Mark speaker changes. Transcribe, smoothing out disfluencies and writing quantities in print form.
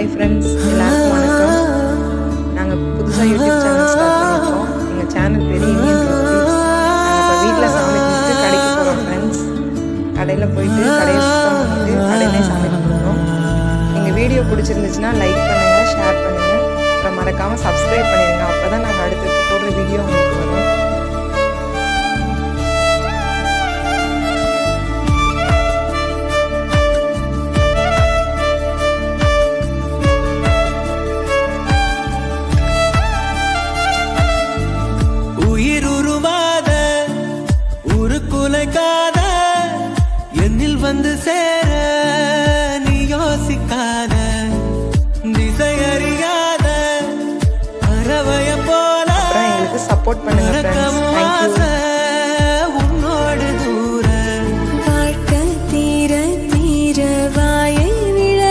Speaker 1: Hi friends, எல்லாருக்கும் வணக்கம். நாங்கள் புதுசாக யூடியூப் சேனல் ஸ்டார்ட் பண்ணியிருக்கோம். எங்கள் சேனல் பேர் இந்தியன் ரெசிபீஸ். நாங்கள் இப்போ வீட்டில் சாமி கும்பிட்டு கடைக்கு போகிறோம் ஃப்ரெண்ட்ஸ். கடையில் போயிட்டு கடையை சுத்தம் பண்ணிட்டு கடையிலே சாமி கும்பிட்றோம். எங்கள் வீடியோ பிடிச்சிருந்துச்சுன்னா லைக் பண்ணுங்கள், ஷேர் பண்ணுங்கள், அப்புறம் மறக்காமல் சப்ஸ்கிரைப் பண்ணிடுங்க. அப்போ தான் நாங்கள் அடுத்தடுத்து போடுற வீடியோ உங்களுக்கு வரும்.
Speaker 2: உருக்குலைக்காத என்னில் வந்து சேர நீ யோசிக்காத, திசை அறியாத பறவைய போல
Speaker 1: எங்களுக்கு சப்போர்ட் பண்ணுங்க ஃப்ரெண்ட்ஸ். Thank you.